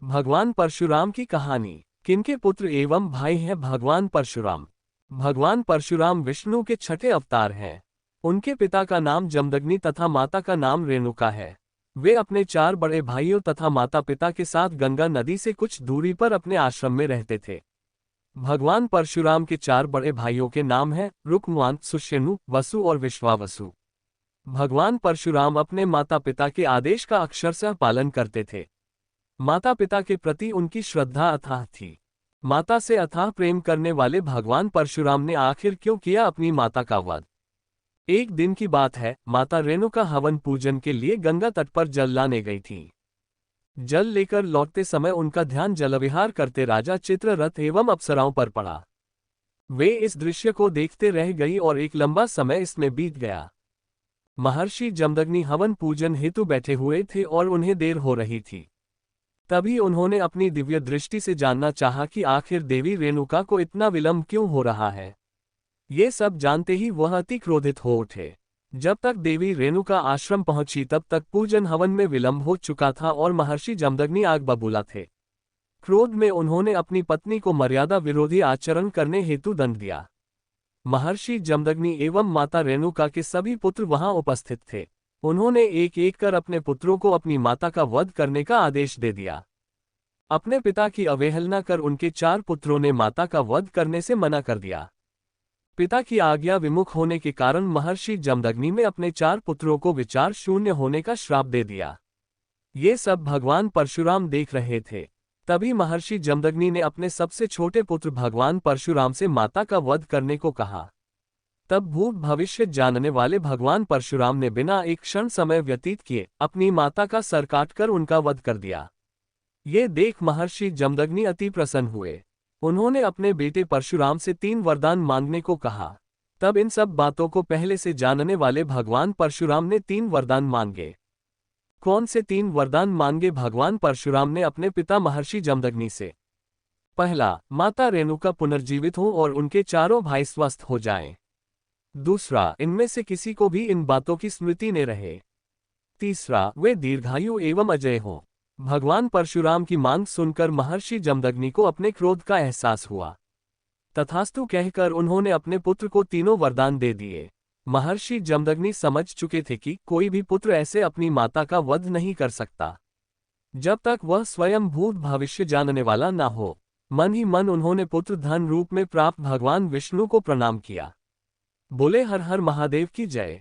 भगवान परशुराम की कहानी। किनके पुत्र एवं भाई हैं भगवान परशुराम? भगवान परशुराम विष्णु के छठे अवतार हैं। उनके पिता का नाम जमदग्नि तथा माता का नाम रेणुका है। वे अपने चार बड़े भाइयों तथा माता पिता के साथ गंगा नदी से कुछ दूरी पर अपने आश्रम में रहते थे। भगवान परशुराम के चार बड़े भाइयों के नाम हैं रुक्मवान, सुषेनु, वसु और विश्वावसु। भगवान परशुराम अपने माता पिता के आदेश का अक्षरशः पालन करते थे। माता पिता के प्रति उनकी श्रद्धा अथाह थी। माता से अथाह प्रेम करने वाले भगवान परशुराम ने आखिर क्यों किया अपनी माता का वध? एक दिन की बात है, माता रेणुका हवन पूजन के लिए गंगा तट पर जल लाने गई थी। जल लेकर लौटते समय उनका ध्यान जलविहार करते राजा चित्ररथ एवं अप्सराओं पर पड़ा। वे इस दृश्य को देखते रह गई और एक लंबा समय इसमें बीत गया। महर्षि जमदग्नि हवन पूजन हेतु बैठे हुए थे और उन्हें देर हो रही थी। तभी उन्होंने अपनी दिव्य दृष्टि से जानना चाहा कि आखिर देवी रेणुका को इतना विलंब क्यों हो रहा है। ये सब जानते ही वह अति क्रोधित हो उठे। जब तक देवी रेणुका आश्रम पहुंची तब तक पूजन हवन में विलंब हो चुका था और महर्षि जमदग्नि आग बबूला थे। क्रोध में उन्होंने अपनी पत्नी को मर्यादा विरोधी आचरण करने हेतु दंड दिया। महर्षि जमदग्नि एवं माता रेणुका के सभी पुत्र वहां उपस्थित थे। उन्होंने एक एक कर अपने पुत्रों को अपनी माता का वध करने का आदेश दे दिया। अपने पिता की अवहेलना कर उनके चार पुत्रों ने माता का वध करने से मना कर दिया। पिता की आज्ञा विमुख होने के कारण महर्षि जमदग्नि ने अपने चार पुत्रों को विचार शून्य होने का श्राप दे दिया। ये सब भगवान परशुराम देख रहे थे। तभी महर्षि जमदग्नि ने अपने सबसे छोटे पुत्र भगवान परशुराम से माता का वध करने को कहा। तब भूत भविष्य जानने वाले भगवान परशुराम ने बिना एक क्षण समय व्यतीत किए अपनी माता का सर काटकर उनका वध कर दिया। ये देख महर्षि जमदग्नि अति प्रसन्न हुए। उन्होंने अपने बेटे परशुराम से 3 वरदान मांगने को कहा। तब इन सब बातों को पहले से जानने वाले भगवान परशुराम ने 3 वरदान मांगे। कौन से 3 वरदान मांगे भगवान परशुराम ने अपने पिता महर्षि जमदग्नि से? पहला, माता रेणुका पुनर्जीवित हो और उनके चारों भाई स्वस्थ हो जाएं। दूसरा, इनमें से किसी को भी इन बातों की स्मृति न रहे। तीसरा, वे दीर्घायु एवं अजय हों। भगवान परशुराम की मांग सुनकर महर्षि जमदग्नि को अपने क्रोध का एहसास हुआ। तथास्तु कहकर उन्होंने अपने पुत्र को तीनों वरदान दे दिए। महर्षि जमदग्नि समझ चुके थे कि कोई भी पुत्र ऐसे अपनी माता का वध नहीं कर सकता जब तक वह स्वयं भूत भविष्य जानने वाला न हो। मन ही मन उन्होंने पुत्र धन रूप में प्राप्त भगवान विष्णु को प्रणाम किया। बोले हर हर महादेव की जय।